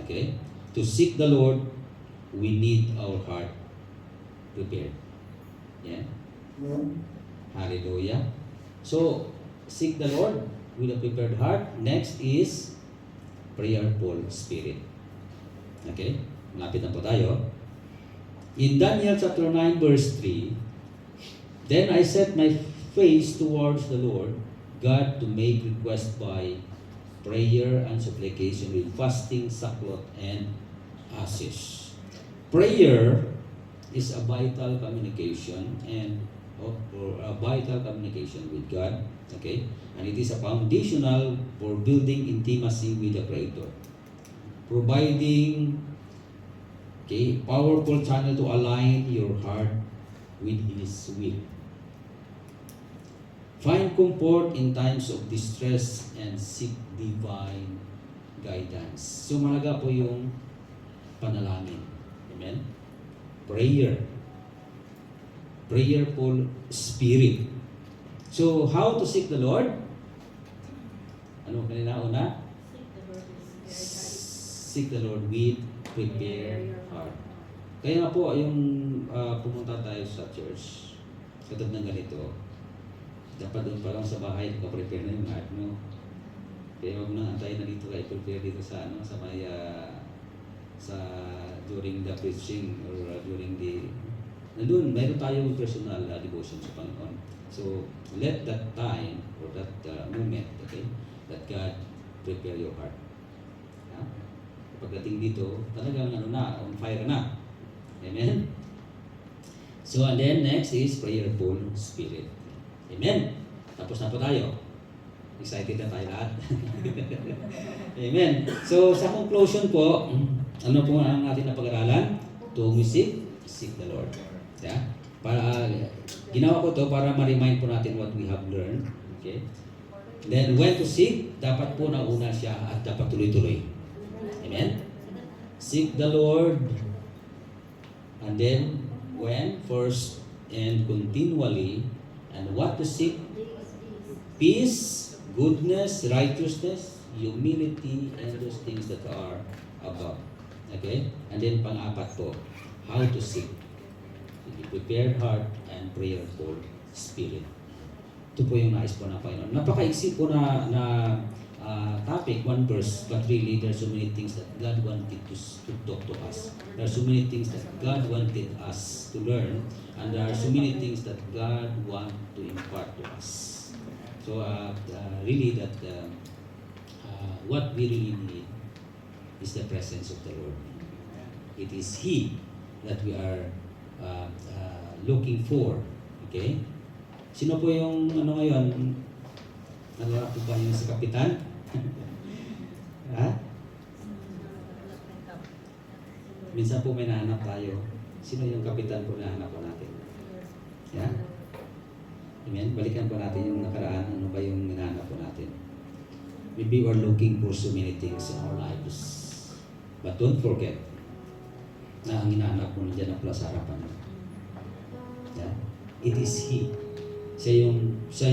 Speaker 1: Okay? To seek the Lord, we need our heart prepared. Yeah? Hallelujah. So, seek the Lord with a prepared heart. Next is prayerful spirit. Okay? Malapit na po tayo. In Daniel chapter 9 verse 3, then I set my face towards the Lord God to make request by prayer and supplication with fasting, sackcloth, and ashes. Prayer is a vital communication or a vital communication with God. Okay? And it is a foundational for building intimacy with the Creator. Providing powerful channel to align your heart with His will. Find comfort in times of distress and seek divine guidance. So malaga po yung panalangin. Amen? Prayer. Prayerful spirit. So, how to seek the Lord? Ano kanina una? Seek the Lord with prepared heart. Kaya nga po, yung pumunta tayo sa church, katulad ng ganito, dapat doon pa lang sa bahay, nakaprepare na yung heart mo. Kaya huwag nang antayin na dito kayo, prepare dito sa sa may, during the preaching or during the, nandun, mayroon tayong personal devotion sa Panginoon. So, let that time or that moment, okay, that God prepare your heart. Pagdating dito, talagang on fire na. Amen? So, and then next is prayerful spirit. Amen? Tapos na po tayo. Excited na tayo lahat. Amen. So, sa conclusion po, ano po ang ating napag-aralan? To seek the Lord. Yeah? Ginawa ko to para ma-remind po natin what we have learned. Okay? Then, when to seek, dapat po nauna siya at dapat tuloy-tuloy. Amen? Seek the Lord. And then, when? First and continually. And what to seek? Peace, goodness, righteousness, humility, and those things that are above. Okay? And then, pang-apat po, how to seek. With a prepared heart and prayerful spirit. Ito po yung nais po ng Panginoon. Napakaiksi po na topic, one verse, but really there's so many things that God wanted to talk to us. There are so many things that God wanted us to learn, and there are so many things that God wants to impart to us. So really that what we really need is the presence of the Lord. It is He that we are looking for. Okay? Sino po yung ngayon? Nalala po ba yung sa kapitan? Ha? Minsan po may nahanap tayo. Sino yung kapitan po na hanap po natin? Yeah? Amen? Balikan po natin yung nakaraan. Ano ba yung hinahanap po natin? Maybe we're looking for so many things in our lives. But don't forget na ang hinahanap mo nandiyan na pala sa harapan mo. Yeah? It is He. Siya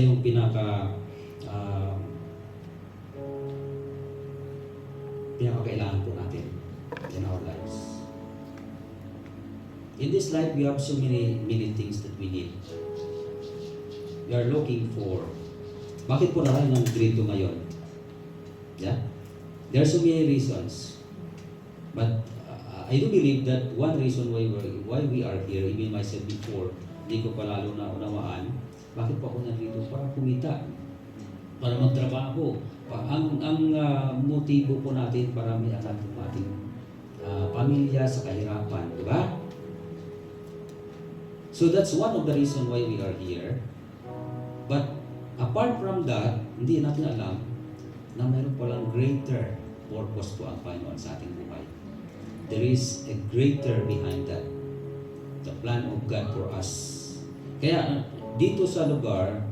Speaker 1: yung pinakakailangan po natin in our lives. In this life, we have so many things that we need. We are looking for. Bakit po naman ng grito ngayon? Yeah? There are so many reasons. But I do believe that one reason why we are here, even myself before, hindi ko pa lalo na unawaan, bakit po ako nandito? Para kumita, para magtrabaho. Ang motibo po natin para may anak ng ating pamilya sa kahirapan, di ba? So that's one of the reason why we are here. But apart from that, hindi natin alam na mayroon palang greater purpose po ang Panginoon sa ating buhay. There is a greater behind that. The plan of God for us. Kaya dito sa lugar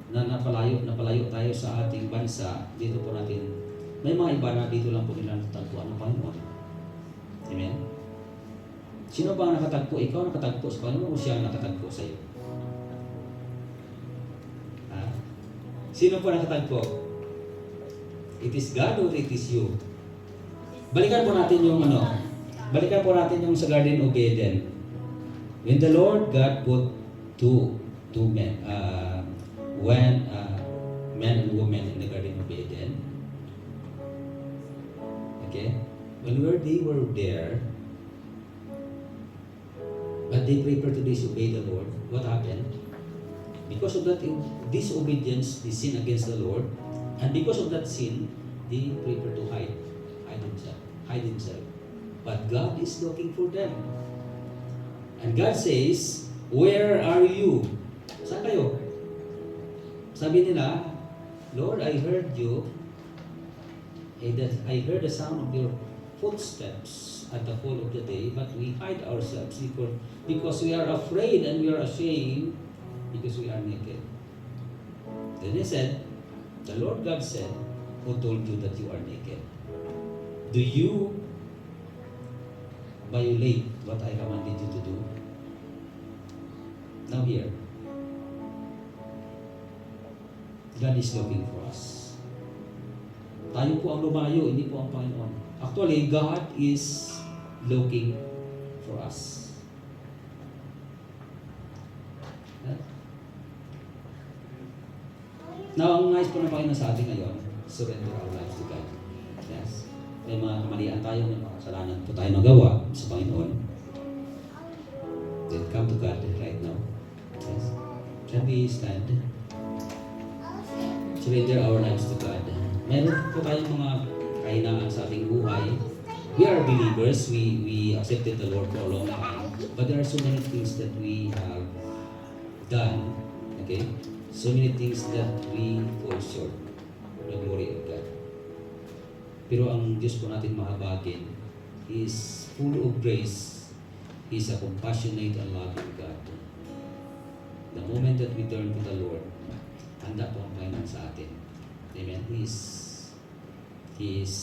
Speaker 1: na napalayo tayo sa ating bansa, dito po natin, may mga iba na dito lang po nila natagpuan ng Panginoon. Amen? Sino ba ang nakatagpo? Ikaw nakatagpo sa Panginoon o siya ang nakatagpo sa iyo? Ha? Sino po nakatagpo? It is God or it is you? Balikan po natin yung sa Garden of Eden. When the Lord God put two men, man and woman in the Garden of Eden. Okay? When they were there, but they prepared to disobey the Lord, what happened? Because of that disobedience, they sin against the Lord, and because of that sin, they prepared to hide themselves. But God is looking for them. And God says, "Where are you?" Saan kayo? Sabi nila, "Lord, I heard you. I heard the sound of your footsteps at the fall of the day, but we hide ourselves because we are afraid and we are ashamed because we are naked." Then he said, the Lord God said, "Who told you that you are naked? Do you violate what I commanded you to do?" Now here, God is looking for us. Tayo po ang lumayo, hindi po ang Panginoon. Actually, God is looking for us. Now, ang nais po ng Panginoon sa atin ngayon, surrender our lives to God. Yes. May mga kamalian tayo, may mga kasalanan po tayo nagawa sa Panginoon. Then come to God right now. Yes. Can we stand? Surrender our lives to God. Meron po tayong mga kahinaan sa ating buhay. We are believers. We accepted the Lord for a long time. But there are so many things that we have done. Okay? So many things that we fall short. The glory of God. Pero ang Diyos po natin mahabagin is full of grace. He is a compassionate and loving God. The moment that we turn to the Lord, handa po ang Panginoon sa atin. Amen. He is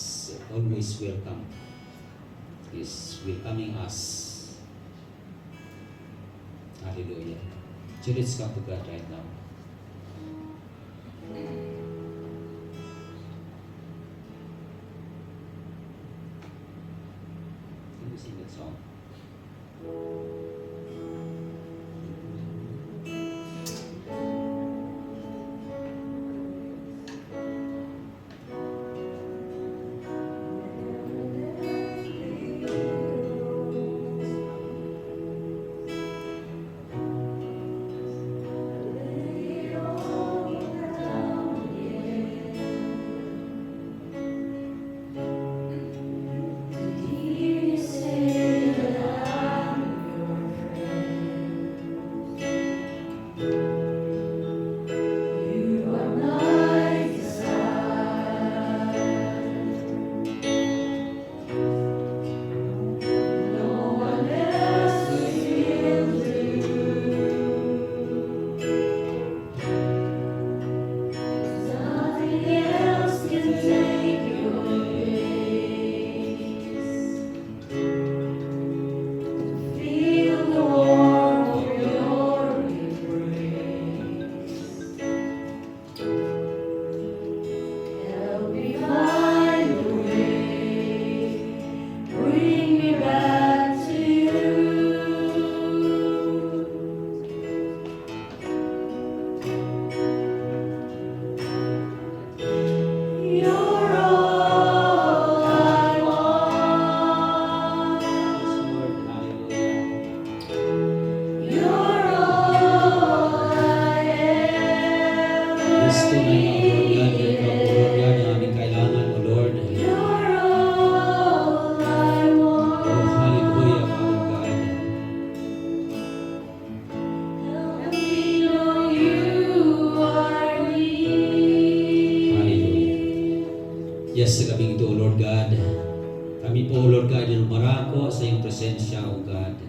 Speaker 1: always welcome. He is welcoming us. Hallelujah. So let's come to God right now. Can you sing that song? Yes, sa gabing ito, O Lord God, kami po, O Lord God, ay lumarako sa iyong presensya, O God.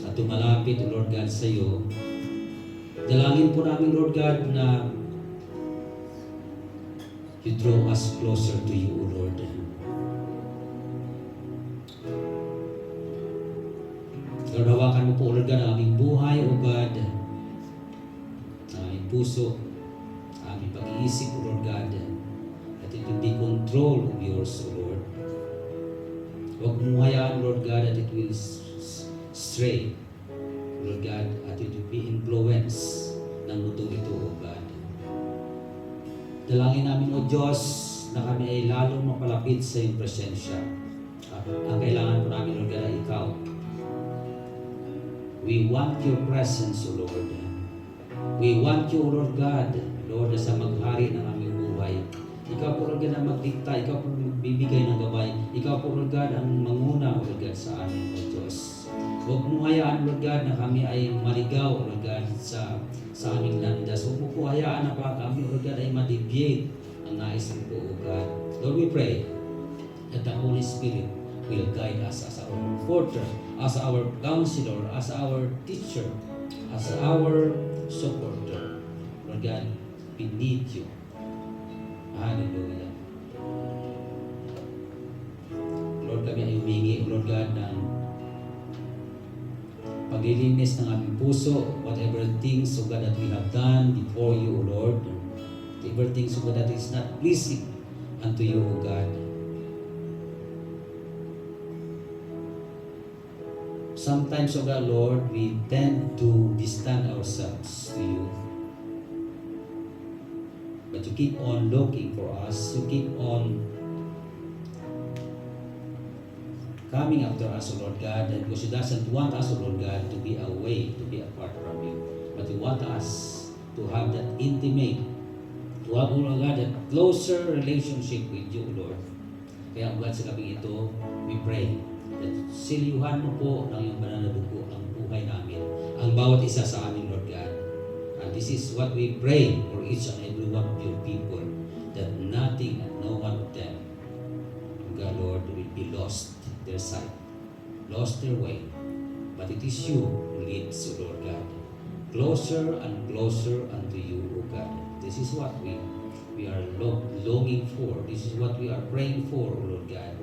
Speaker 1: At tumalapit, O Lord God, sa iyo. Dalangin po namin, Lord God, na you draw us closer to you, O Lord. Lord, hawakan mo po, O Lord God, ang aming buhay, O God, ang aming puso, ang aming pag-iisip, O Lord God, that it will be control of yours, O Lord. Huwag mo hayaan, Lord God, that it will stray, Lord God, at it will be influence ng mundo ito, O God. Dalangin namin, O Diyos, na kami ay lalong mapalapit sa iyong presensya. Ang kailangan po namin, Lord God, ay ikaw. We want your presence, O Lord. We want you, O Lord God, Lord, sa maghari ng aming buhay. Ikaw po, Lord God, ang magdikta. Ikaw po bibigay ng gabay. Ikaw po, Lord God, ang manguna, Lord God, sa amin, O Diyos. Huwag mo hayaan, Lord God, na kami ay maligaw, Lord God, sa aming landas. Huwag mo po hayaan na kami, Lord God, ay ma-deviate ang nais mo po, O God. Lord, we pray that the Holy Spirit will guide us as our comforter, as our counselor, as our teacher, as our supporter. Lord God, we need you. Hallelujah. Lord, kami ay humingi, Lord God, ng paglilinis ng aming puso, whatever things, O God, that we have done before you, O Lord, whatever things, O God, that is not pleasing unto you, O God. Sometimes, O God, Lord, we tend to distance ourselves to you. But you keep on looking for us. You keep on coming after us, O Lord God, because you doesn't want us, O Lord God, to be away, to be apart from you. But you want us to have that intimate, to have, O Lord God, that closer relationship with you, Lord. Kaya, O God, sa gabing ito, we pray that silyuhan mo po ng iyong banal na dugo ang buhay namin, ang bawat isa sa amin, Lord God. And this is what we pray for each and every one of your people, that nothing and no one of them, God, Lord, will be lost their sight, lost their way. But it is you who leads, O Lord God, closer and closer unto you, O God. This is what we are longing for. This is what we are praying for, O Lord God.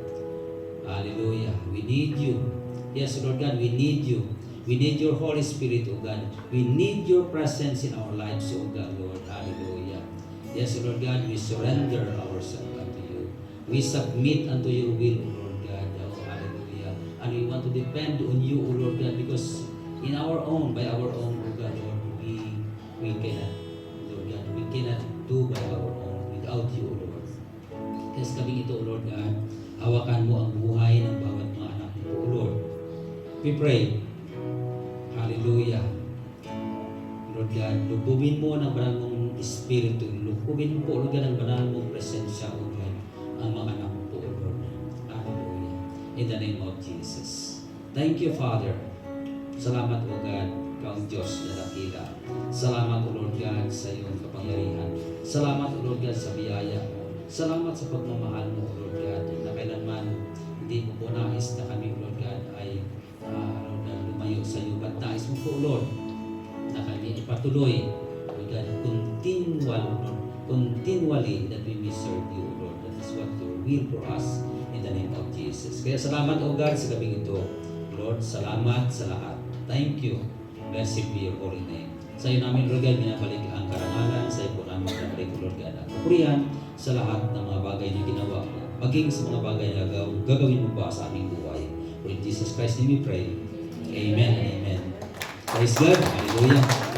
Speaker 1: Hallelujah. We need you. Yes, Lord God, we need you. We need your Holy Spirit, O God. We need your presence in our lives, O God, Lord. Hallelujah. Yes, Lord God, we surrender ourselves unto you. We submit unto your will, O Lord God. Oh, hallelujah. And we want to depend on you, O Lord God, because in our own, by our own, O God, Lord, we cannot, Lord God, we cannot do by our own without you, O Lord. Kaya sa gabing ito, O Lord God, hawakan mo ang buhay ng bawat mga anak mo, O Lord. We pray. Hallelujah. Lord God, lubugin mo ng banal mong Espiritu. Lubugin mo po, Lord God, ang banal mong presensya, O God, ang mga anak mo po, O Lord. Hallelujah. In the name of Jesus. Thank you, Father. Salamat, O God, ikaw ang Diyos na dakila. Salamat, O Lord God, sa iyong kapangyarihan. Salamat, O Lord God, sa biyaya mo. Salamat sa pagmamahal mo, O Lord God, na kailanman hindi mo po nais na kami, O Lord God, ay lumayo sa iyo. But nais mo po, O Lord, na kami ipatuloy, Lord God, continually that we may serve you, O Lord. That is what your will for us in the name of Jesus. Kaya salamat, O God, sa gabing ito. Lord, salamat sa lahat. Thank you. Blessed be your holy name. Sa iyo namin, Lord God, binabalik ang karangalan. Sa iyo po namin binabalik, Lord God, ang kapurihan sa lahat ng mga bagay na ginawa mo. Maging sa mga bagay na gagawin mo pa sa aming buhay. For in Jesus Christ name we pray. Amen and amen. Praise God. Hallelujah.